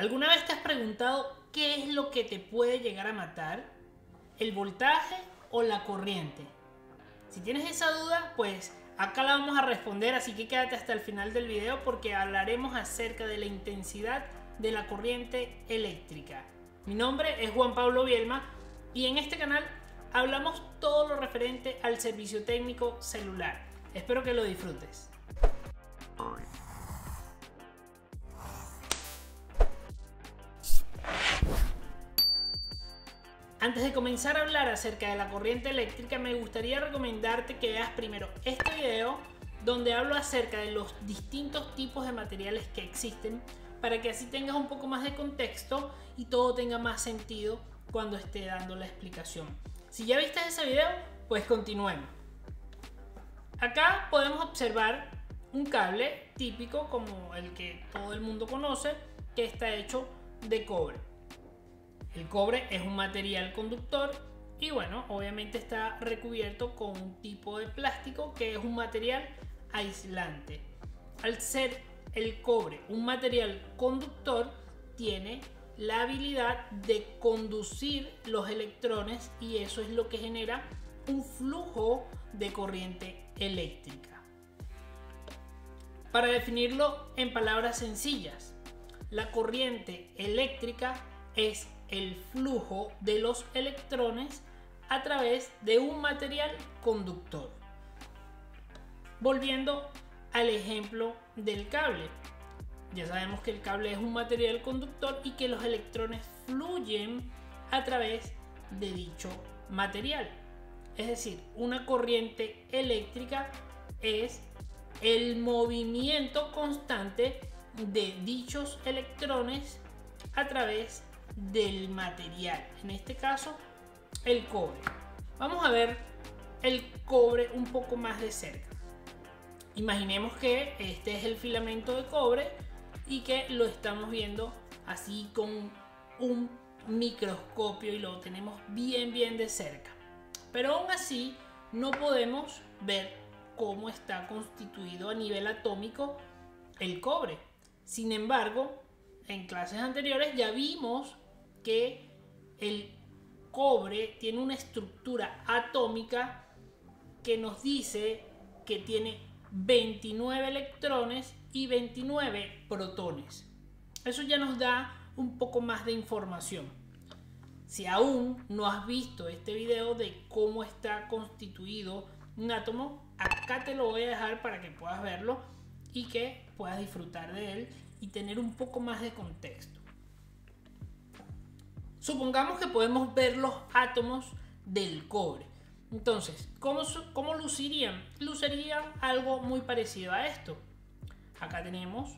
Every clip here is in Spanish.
¿Alguna vez te has preguntado qué es lo que te puede llegar a matar? ¿El voltaje o la corriente? Si tienes esa duda, pues acá la vamos a responder, así que quédate hasta el final del video porque hablaremos acerca de la intensidad de la corriente eléctrica. Mi nombre es Juan Pablo Bielma y en este canal hablamos todo lo referente al servicio técnico celular. Espero que lo disfrutes. Antes de comenzar a hablar acerca de la corriente eléctrica, me gustaría recomendarte que veas primero este video donde hablo acerca de los distintos tipos de materiales que existen para que así tengas un poco más de contexto y todo tenga más sentido cuando esté dando la explicación. Si ya viste ese video, pues continuemos. Acá podemos observar un cable típico como el que todo el mundo conoce, que está hecho de cobre. El cobre es un material conductor y bueno, obviamente está recubierto con un tipo de plástico que es un material aislante. Al ser el cobre un material conductor, tiene la habilidad de conducir los electrones y eso es lo que genera un flujo de corriente eléctrica. Para definirlo en palabras sencillas, la corriente eléctrica es el flujo de los electrones a través de un material conductor. Volviendo al ejemplo del cable, ya sabemos que el cable es un material conductor y que los electrones fluyen a través de dicho material. Es decir, una corriente eléctrica es el movimiento constante de dichos electrones a través del material, en este caso el cobre. Vamos a ver el cobre un poco más de cerca. Imaginemos que este es el filamento de cobre y que lo estamos viendo así con un microscopio y lo tenemos bien de cerca, pero aún así no podemos ver cómo está constituido a nivel atómico el cobre. Sin embargo, en clases anteriores ya vimos que el cobre tiene una estructura atómica que nos dice que tiene 29 electrones y 29 protones. Eso ya nos da un poco más de información. Si aún no has visto este video de cómo está constituido un átomo, acá te lo voy a dejar para que puedas verlo y que puedas disfrutar de él y tener un poco más de contexto. Supongamos que podemos ver los átomos del cobre. Entonces, ¿cómo lucirían? Lucirían algo muy parecido a esto. Acá tenemos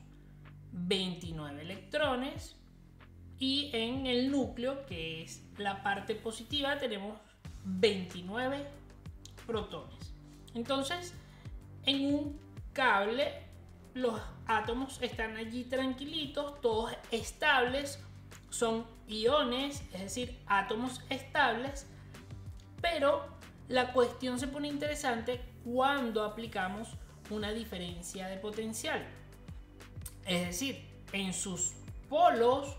29 electrones y en el núcleo, que es la parte positiva, tenemos 29 protones. Entonces, en un cable, los átomos están allí tranquilitos, todos estables, son iones, es decir, átomos estables, pero la cuestión se pone interesante cuando aplicamos una diferencia de potencial. Es decir, en sus polos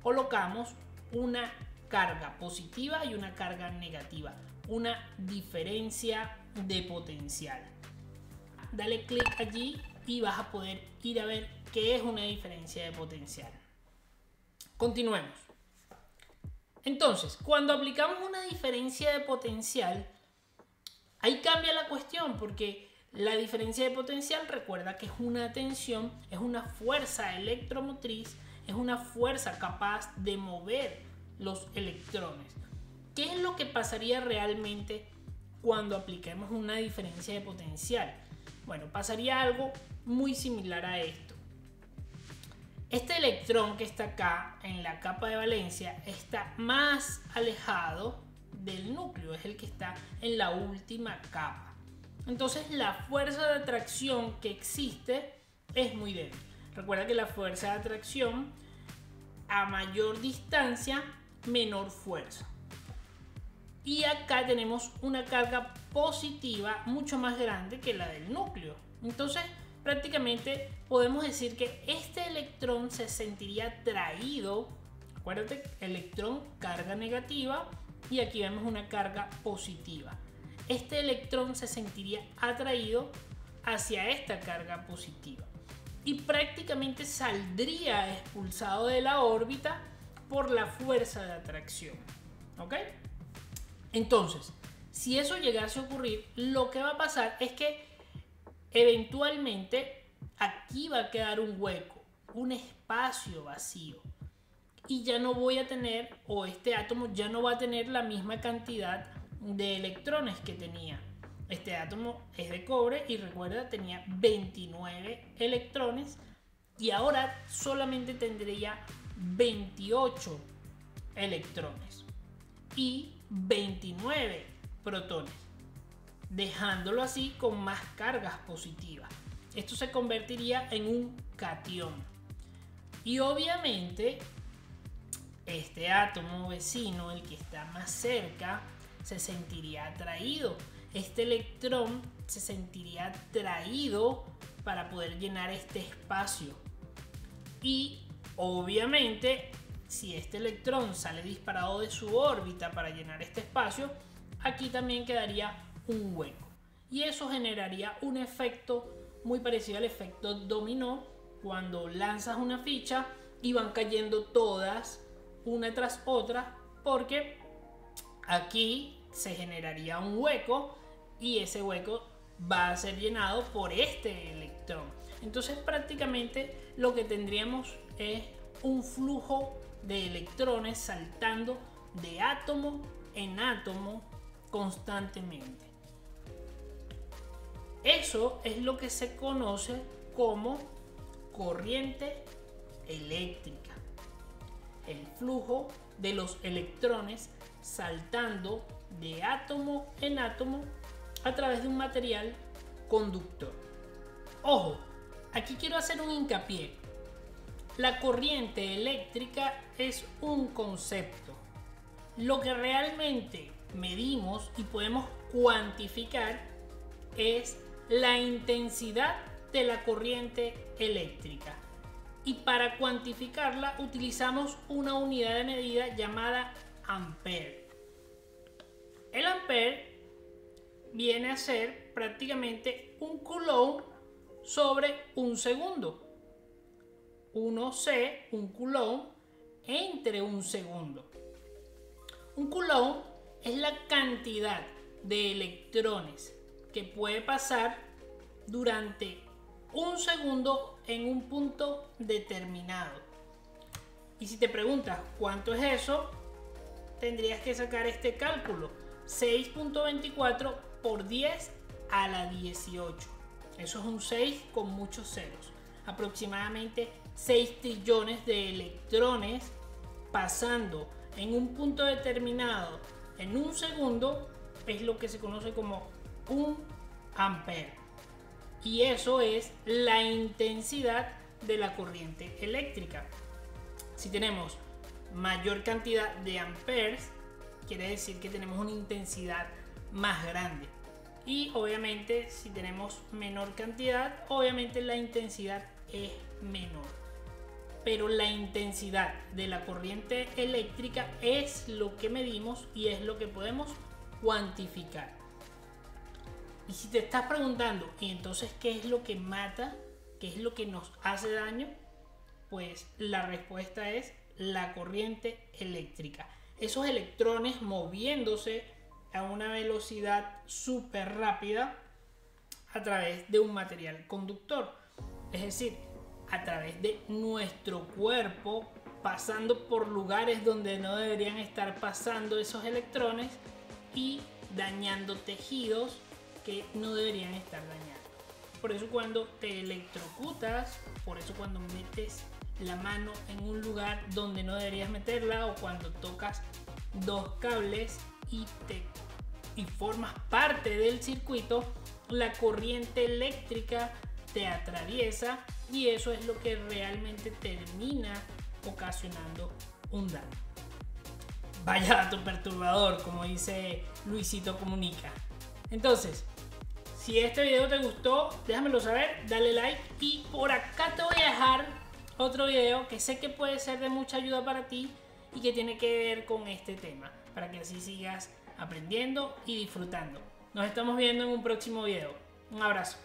colocamos una carga positiva y una carga negativa, una diferencia de potencial. Dale clic allí y vas a poder ir a ver qué es una diferencia de potencial. Continuemos. Entonces, cuando aplicamos una diferencia de potencial, ahí cambia la cuestión porque la diferencia de potencial, recuerda que es una tensión, es una fuerza electromotriz, es una fuerza capaz de mover los electrones. ¿Qué es lo que pasaría realmente cuando apliquemos una diferencia de potencial? Bueno, pasaría algo muy similar a esto. Este electrón que está acá en la capa de valencia está más alejado del núcleo, es el que está en la última capa. Entonces la fuerza de atracción que existe es muy débil. Recuerda que la fuerza de atracción, a mayor distancia, menor fuerza. Y acá tenemos una carga positiva mucho más grande que la del núcleo. Entonces, prácticamente podemos decir que este electrón se sentiría atraído. Acuérdate, electrón, carga negativa, y aquí vemos una carga positiva. Este electrón se sentiría atraído hacia esta carga positiva y prácticamente saldría expulsado de la órbita por la fuerza de atracción. ¿Ok? Entonces, si eso llegase a ocurrir, lo que va a pasar es que eventualmente aquí va a quedar un hueco, un espacio vacío, y ya no voy a tener, o este átomo ya no va a tener la misma cantidad de electrones que tenía. Este átomo es de cobre y recuerda, tenía 29 electrones y ahora solamente tendría 28 electrones y 29 protones, dejándolo así con más cargas positivas. Esto se convertiría en un catión. Y obviamente este átomo vecino, el que está más cerca, se sentiría atraído. Este electrón se sentiría atraído para poder llenar este espacio. Y obviamente, si este electrón sale disparado de su órbita para llenar este espacio, aquí también quedaría un hueco. Y eso generaría un efecto muy parecido al efecto dominó, cuando lanzas una ficha y van cayendo todas una tras otra, porque aquí se generaría un hueco y ese hueco va a ser llenado por este electrón. Entonces prácticamente lo que tendríamos es un flujo de electrones saltando de átomo en átomo constantemente. Eso es lo que se conoce como corriente eléctrica. El flujo de los electrones saltando de átomo en átomo a través de un material conductor. Ojo, aquí quiero hacer un hincapié. La corriente eléctrica es un concepto. Lo que realmente medimos y podemos cuantificar es la intensidad de la corriente eléctrica. Y para cuantificarla utilizamos una unidad de medida llamada ampere. El ampere viene a ser prácticamente un coulomb sobre un segundo. 1C, un coulomb entre un segundo. Un coulomb es la cantidad de electrones que puede pasar durante un segundo en un punto determinado. Y si te preguntas cuánto es eso, tendrías que sacar este cálculo: 6.24 por 10 a la 18. Eso es un 6 con muchos ceros. Aproximadamente 6 trillones de electrones pasando en un punto determinado en un segundo es lo que se conoce como un ampere. Y eso es la intensidad de la corriente eléctrica. Si tenemos mayor cantidad de amperes, quiere decir que tenemos una intensidad más grande. Y obviamente si tenemos menor cantidad, obviamente la intensidad es menor. Pero la intensidad de la corriente eléctrica es lo que medimos y es lo que podemos cuantificar. Y si te estás preguntando, ¿y entonces qué es lo que mata? ¿Qué es lo que nos hace daño? Pues la respuesta es la corriente eléctrica. Esos electrones moviéndose a una velocidad súper rápida a través de un material conductor. Es decir, a través de nuestro cuerpo, pasando por lugares donde no deberían estar pasando esos electrones y dañando tejidos que no deberían estar dañados. Por eso cuando te electrocutas, por eso cuando metes la mano en un lugar donde no deberías meterla, o cuando tocas dos cables y formas parte del circuito, la corriente eléctrica te atraviesa y eso es lo que realmente termina ocasionando un daño. Vaya dato perturbador, como dice Luisito Comunica. Entonces, Si este video te gustó, déjamelo saber, dale like y por acá te voy a dejar otro video que sé que puede ser de mucha ayuda para ti y que tiene que ver con este tema, para que así sigas aprendiendo y disfrutando. Nos estamos viendo en un próximo video. Un abrazo.